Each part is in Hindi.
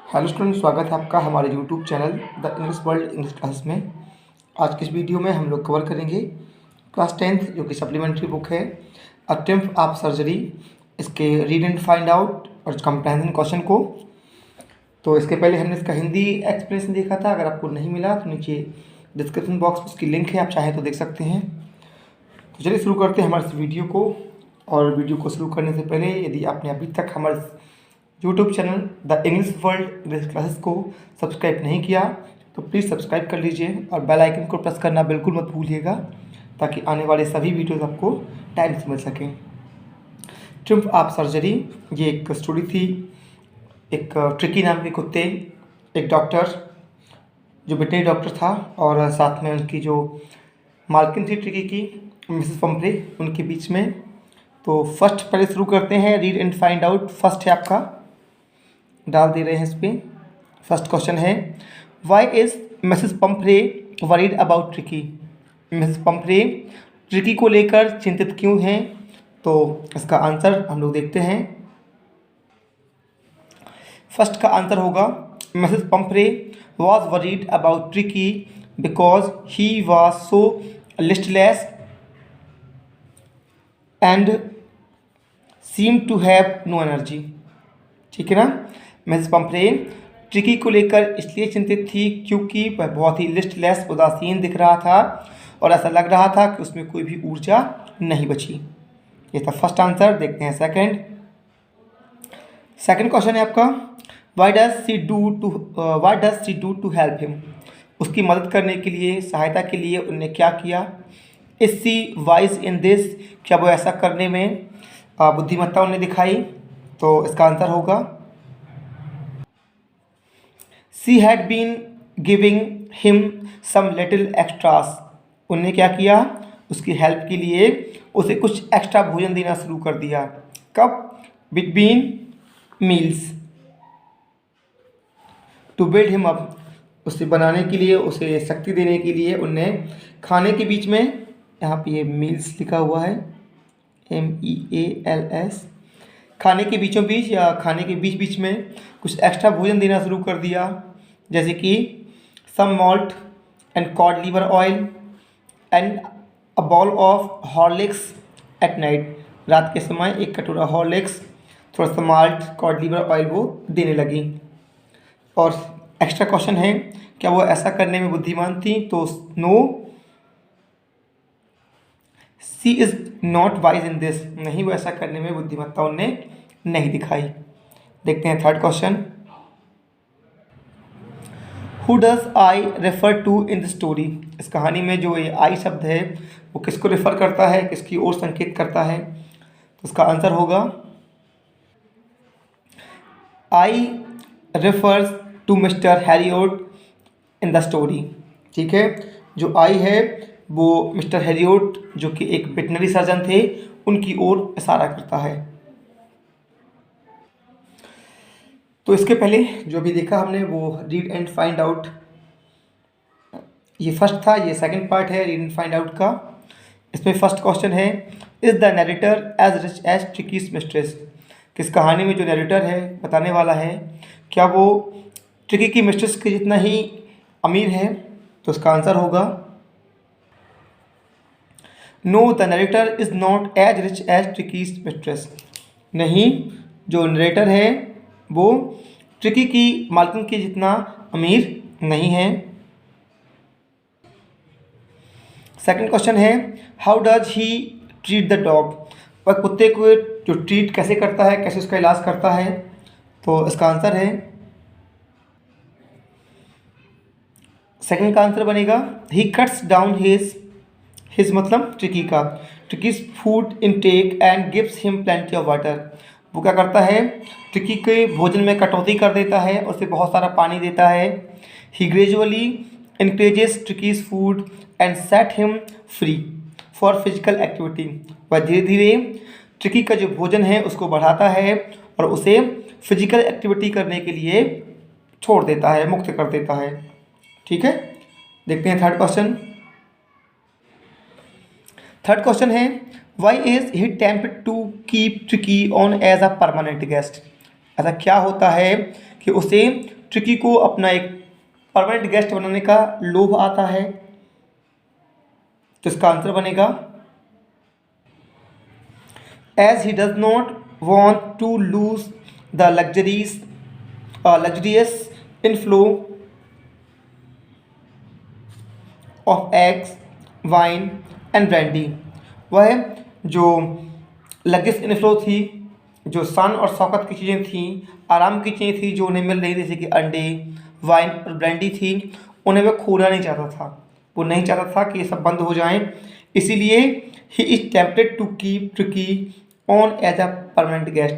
हेलो स्टूडेंट, स्वागत है आपका हमारे YouTube channel the English world English class में। आज की इस वीडियो में हम लोग कवर करेंगे क्लास 10th जो कि सप्लीमेंट्री बुक है अ ट्रिम्फ ऑफ सर्जरी, इसके रीड एंड फाइंड आउट और कंप्रेहेंशन क्वेश्चन को। तो इसके पहले हमने इसका हिंदी एक्सप्लेनेशन देखा था। अगर आपको नहीं मिला तो नीचे डिस्क्रिप्शन बॉक्स में उसकी लिंक है, आप चाहें तो देख सकते हैं। तो चलिए शुरू करते हैं हमारे इस वीडियो को। और वीडियो को शुरू करने से पहले यदि आपने अभी तक हमारे YouTube channel the English world English classes को सब्सक्राइब नहीं किया तो प्लीज़ सब्सक्राइब कर लीजिए और बेल आइकन को प्रेस करना बिल्कुल मत भूलिएगा, ताकि आने वाले सभी वीडियोस आपको टाइम से मिल सकें। ट्रिम्फ ऑफ सर्जरी ये एक स्टोरी थी। एक ट्रिकी नाम के कुत्ते, एक डॉक्टर जो वेटनरी डॉक्टर था और साथ में उनकी जो मालकिन थी ट्रिकी की, मिसेस पंपरे, उनके बीच में। तो फर्स्ट पहले शुरू करते हैं, read and find out. First है आपका, डाल दे रहे हैं इस पर। फर्स्ट क्वेश्चन है, why is Mrs Pumphrey worried about Tricki. Mrs Pumphrey Tricki को लेकर चिंतित क्यों हैं? तो इसका आंसर हम लोग देखते हैं। फर्स्ट का आंसर होगा, Mrs Pumphrey was worried about Tricki because he was so listless and seem to have no energy. ठीक है ना। मिसेस पंपरे ट्रिकी को लेकर इसलिए चिंतित थी क्योंकि वह बहुत ही लिस्टलेस, उदासीन दिख रहा था और ऐसा लग रहा था कि उसमें कोई भी ऊर्जा नहीं बची। ये था फर्स्ट आंसर। देखते हैं सेकंड क्वेश्चन है आपका, why does she do to help him. उसकी मदद करने के लिए, सहायता के लिए उन्होंने क्या किया? Is she wise in this, क्या वो ऐसा करने में बुद्धिमत्ता उन्हें दिखाई? तो इसका आंसर होगा, she had been giving him some little extras. उन्होंने क्या किया? उसकी हेल्प के लिए उसे कुछ एक्स्ट्रा भोजन देना शुरू कर दिया। कब? Between meals, to build him up, उसे बनाने के लिए, उसे शक्ति देने के लिए उनने खाने के बीच में, यहाँ पे ये मील्स लिखा हुआ है, MEALS, खाने के बीचों बीच या खाने के बीच बीच में कुछ एक्स्ट्रा भोजन देना शुरू कर दिया, जैसे कि some malt and cod liver oil and a bowl of Horlicks at night. रात के समय एक कटोरा हॉर्लिक्स, थोड़ा सा माल्ट, कॉड लीवर ऑयल वो देने लगी। और एक्स्ट्रा क्वेश्चन है, क्या वो ऐसा करने में बुद्धिमान थी? तो no, she is not wise in this, नहीं वो ऐसा करने में बुद्धिमत्ता उन्हें नहीं दिखाई। देखते हैं third question, who does I refer to in the story. इस कहानी में जो ये आई शब्द है वो किसको रेफर करता है, किसकी ओर संकेत करता है? तो इसका आंसर होगा, I refers to Mr Herriot in the story. ठीक है, जो आई है वो मिस्टर हैरियोट जो कि एक वेटनरी सर्जन थे, उनकी ओर इशारा करता है। तो इसके पहले जो भी देखा हमने वो रीड एंड फाइंड आउट, ये फर्स्ट था। ये सेकंड पार्ट है रीड एंड फाइंड आउट का। इसमें फर्स्ट क्वेश्चन है, is the narrator as rich as Tricki's mistress. किस कहानी में जो नरेटर है, बताने वाला है, क्या वो ट्रिकी की मिस्ट्रेस के जितना ही अमीर है? तो इसका आंसर होगा, no the narrator is not as rich as Tricki's mistress. नहीं, जो नरेटर है वो ट्रिकी की मालकिन के जितना अमीर नहीं है। सेकंड क्वेश्चन है, how does he treat the dog. वह कुत्ते को जो ट्रीट कैसे करता है, कैसे उसका इलाज करता है? तो इसका आंसर है, सेकंड का आंसर बनेगा, ही कट्स डाउन हिज मतलब ट्रिकी का, ट्रिकीज food intake and gives him plenty of water. वो क्या करता है? ट्रिकी के भोजन में कटौती कर देता है और उसे बहुत सारा पानी देता है। He gradually increases Tricki's food and set him free for physical activity. वह धीरे धीरे ट्रिकी का जो भोजन है उसको बढ़ाता है और उसे फिजिकल एक्टिविटी करने के लिए छोड़ देता है, मुक्त कर देता है। ठीक है, देखते हैं थर्ड क्वेश्चन है, why is he tempted to keep Tricki on as a permanent guest. ऐसा क्या होता है कि उसे ट्रिकी को अपना एक परमानेंट गेस्ट बनाने का लोभ आता है। तो इसका आंसर बनेगा as he does not want to lose the luxurious inflow of eggs wine and brandy. वह जो लग्जरियस इनफ्लो थी, जो शान और शौकत की चीज़ें थीं, आराम की चीज़ें थी जो उन्हें मिल रही थी, जैसे कि अंडे, वाइन और ब्रांडी थी, उन्हें वह खोना नहीं चाहता था। वो नहीं चाहता था कि ये सब बंद हो जाएं। इसीलिए he is tempted to keep Tricki on as a permanent guest,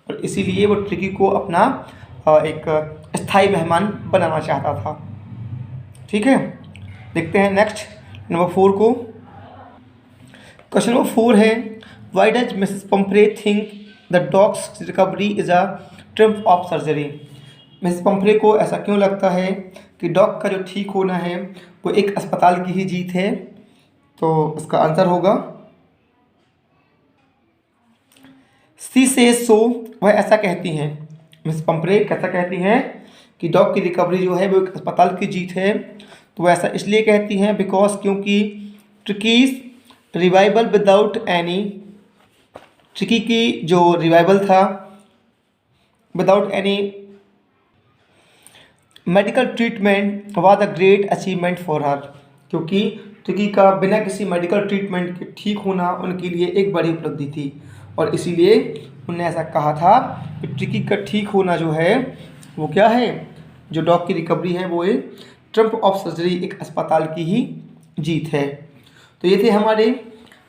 और इसीलिए वो ट्रिकी को अपना एक स्थायी मेहमान बनाना चाहता था। ठीक है, देखते हैं नेक्स्ट नंबर 4 को। क्वेश्चन नंबर 4 है, why does Mrs Pumphrey think the dog's recovery is a triumph of surgery. Mrs Pumphrey को ऐसा क्यों लगता है कि डॉग का जो ठीक होना है वो एक अस्पताल की ही जीत है। तो इसका आंसर होगा सी से सो। वह ऐसा कहती हैं, मिसेस पंपरे कैसा कहती हैं कि डॉग की रिकवरी जो है वो एक अस्पताल की जीत है। तो वह ऐसा इसलिए कहती हैं बिकॉज क्योंकि ट्रिकीज रिवाइवल विदाउट एनी, ट्रिकी की जो रिवाइवल था without any medical treatment was a great achievement for her. क्योंकि ट्रिकी का बिना किसी मेडिकल ट्रीटमेंट के ठीक होना उनके लिए एक बड़ी उपलब्धि थी, और इसीलिए उन्होंने ऐसा कहा था कि ट्रिकी का ठीक होना जो है वो क्या है, जो डॉग की रिकवरी है वो एक ट्रम्प ऑफ सर्जरी, एक अस्पताल की ही जीत है। तो ये थे हमारे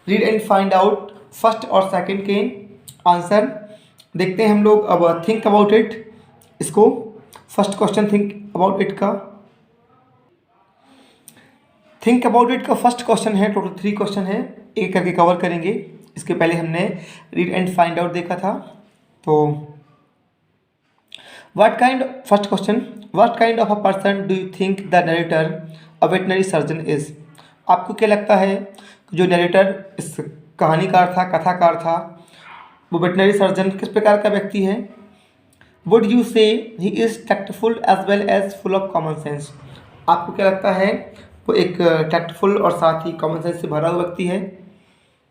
read and find out first और सेकंड के आंसर। देखते हैं हम लोग अब थिंक अबाउट इट। इसको first question think about it का फर्स्ट क्वेश्चन है, टोटल 3 क्वेश्चन है, एक करके कवर करेंगे। इसके पहले हमने रीड एंड फाइंड आउट देखा था। तो first question, what kind of a person do you think the narrator a veterinary surgeon is. आपको क्या लगता है कि जो नरेटर इस कहानीकार था, कथाकार था, वो वेटनरी सर्जन किस प्रकार का व्यक्ति है। Would you say he is tactful as well as full of common sense. आपको क्या लगता है वो एक टैक्टफुल और साथ ही कॉमन सेंस से भरा हुआ व्यक्ति है,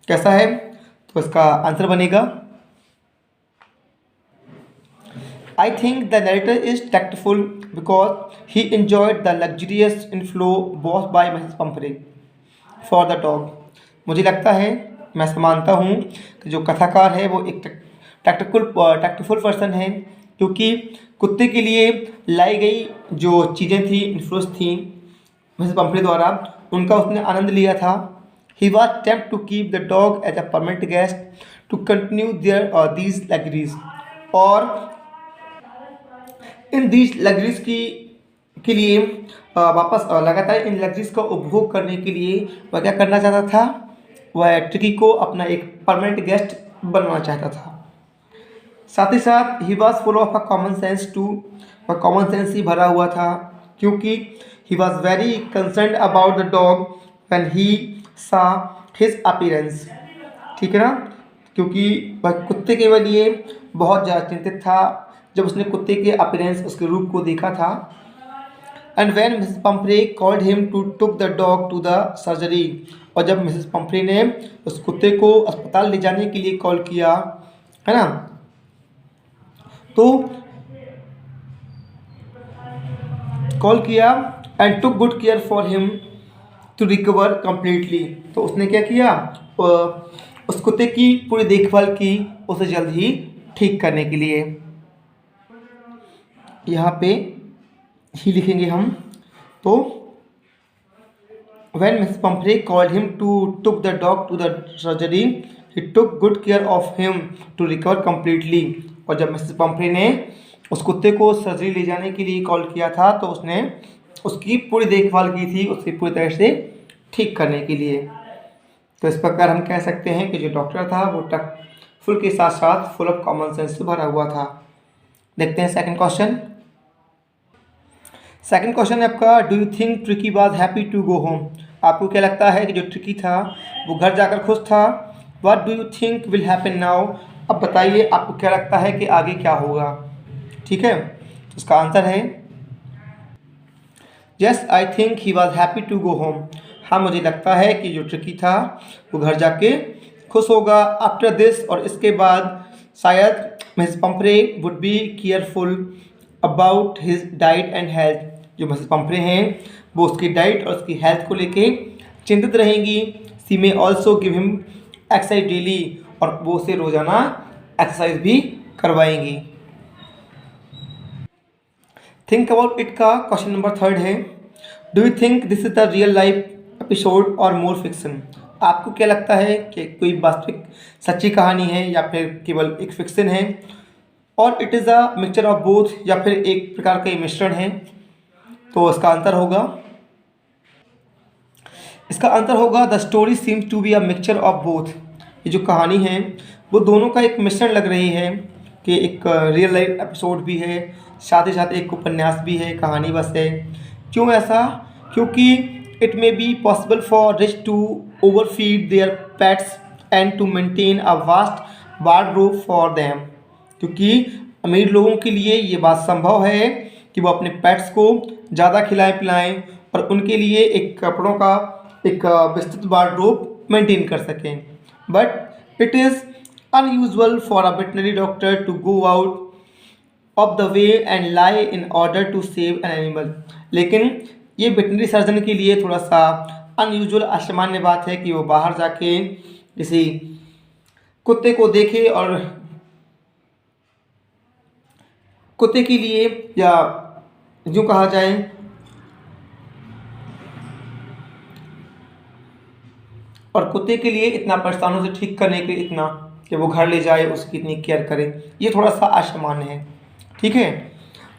कैसा है। तो इसका आंसर बनेगा I think the narrator is tactful because he enjoyed the luxurious inflow boss by Mrs Pumphrey for the dog. मुझे लगता है, मैं ऐसा मानता हूँ कि जो कथाकार है वो एक टैक्टफुल पर्सन है, क्योंकि कुत्ते के लिए लाई गई जो चीज़ें थी, इन्फ्लुएंस थी मिसेस पंपरे द्वारा, उनका उसने आनंद लिया था। He was tempt to keep the dog as a permanent guest to continue these luxuries, और इन दीज लग्जरीज के लिए वापस लगातार इन लग्जरीज का उपभोग करने के लिए वह क्या करना चाहता था, वह ट्रिकी को अपना एक परमानेंट गेस्ट बनवाना चाहता था। साथ ही साथ he was full of a common sense too, वह कॉमन सेंस ही भरा हुआ था, क्योंकि he was very concern about the dog when he saw his appearance. ठीक है ना, क्योंकि वह कुत्ते के लिए बहुत ज़्यादा चिंतित था जब उसने कुत्ते के अपीयरेंस, उसके रूप को देखा था। And when Mrs Pumphrey called him to took the dog to the surgery, और जब मिसेस पंपरे ने उस कुत्ते को अस्पताल ले जाने के लिए कॉल किया, है ना, तो कॉल किया and took good care for him to recover completely. तो उसने क्या किया, उस कुत्ते की पूरी देखभाल की उसे जल्द ही ठीक करने के लिए। यहाँ पे ही लिखेंगे हम। तो when Mrs. Pumphrey called him to took the dog to the surgery, he took good care of him to recover completely। और जब मिसेस पंपरे ने उस कुत्ते को सर्जरी ले जाने के लिए कॉल किया था तो उसने उसकी पूरी देखभाल की थी, उसे पूरी तरह से ठीक करने के लिए। तो इस प्रकार हम कह सकते हैं कि जो डॉक्टर था वो फुल के साथ साथ फुल ऑफ कॉमन सेंस से भरा हुआ था। देखते हैं सेकंड क्वेश्चन। सेकंड क्वेश्चन है आपका, do you think Tricki was happy to go home. आपको क्या लगता है कि जो ट्रिकी था वो घर जाकर खुश था। What do you think will happen now. अब बताइए आपको क्या लगता है कि आगे क्या होगा। ठीक है, तो इसका आंसर है yes I think he was happy to go home. हाँ मुझे लगता है कि जो ट्रिकी था वो घर जाके खुश होगा। आफ्टर दिस, और इसके बाद शायद Mrs Pumphrey would be careful about his diet and health. जो मिसेस पंपरे हैं वो उसकी डाइट और उसकी हेल्थ को लेके चिंतित रहेंगी। She may also give him exercise daily, और वो उसे रोज़ाना एक्सरसाइज भी करवाएंगी। थिंक अबाउट इट का क्वेश्चन नंबर 3 है, do you think this is the real life episode or more fiction. आपको क्या लगता है कि कोई वास्तविक सच्ची कहानी है या फिर केवल एक फिक्सन है, और it is a mixture of both, या फिर एक प्रकार का मिश्रण है। तो इसका आंसर होगा the story seems to be a mixture of both. ये जो कहानी है वो दोनों का एक मिश्रण लग रही है, कि एक रियल लाइफ एपिसोड भी है, साथ ही साथ एक उपन्यास भी है, कहानी बस है। क्यों ऐसा? क्योंकि it may be possible for rich to overfeed their pets and to maintain a vast wardrobe for them. क्योंकि अमीर लोगों के लिए ये बात संभव है कि वो अपने पेट्स को ज़्यादा खिलाएं पिलाएं और उनके लिए एक कपड़ों का एक विस्तृत वार्डरोब मेंटेन कर सकें। But it is unusual for a veterinary doctor to go out of the way and lie in order to save an animal. लेकिन ये वेटनरी सर्जन के लिए थोड़ा सा अनयूजुअल असामान्य बात है कि वो बाहर जाके किसी कुत्ते को देखे और कुत्ते के लिए, या यूँ कहा जाए और कुत्ते के लिए इतना परेशानों से ठीक करने के लिए इतना कि वो घर ले जाए, उसकी इतनी केयर करे, ये थोड़ा सा असामान्य है। ठीक है,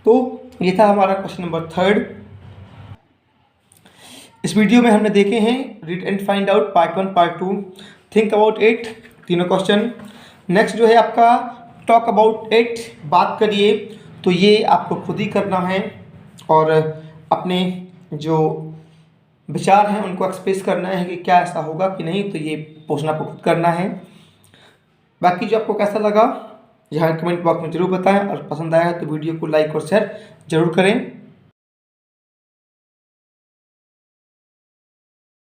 तो ये था हमारा क्वेश्चन नंबर 3। इस वीडियो में हमने देखे हैं read and find out part 1 part 2, think about it, तीनों क्वेश्चन। नेक्स्ट जो है आपका टॉक अबाउट इट, बात करिए। तो ये आपको खुद ही करना है और अपने जो विचार हैं उनको एक्सप्रेस करना है कि क्या ऐसा होगा कि नहीं, तो ये पोषण आपको खुद करना है। बाकी जो आपको कैसा लगा यहाँ कमेंट बॉक्स में ज़रूर बताएं, और पसंद आया है तो वीडियो को लाइक और शेयर ज़रूर करें।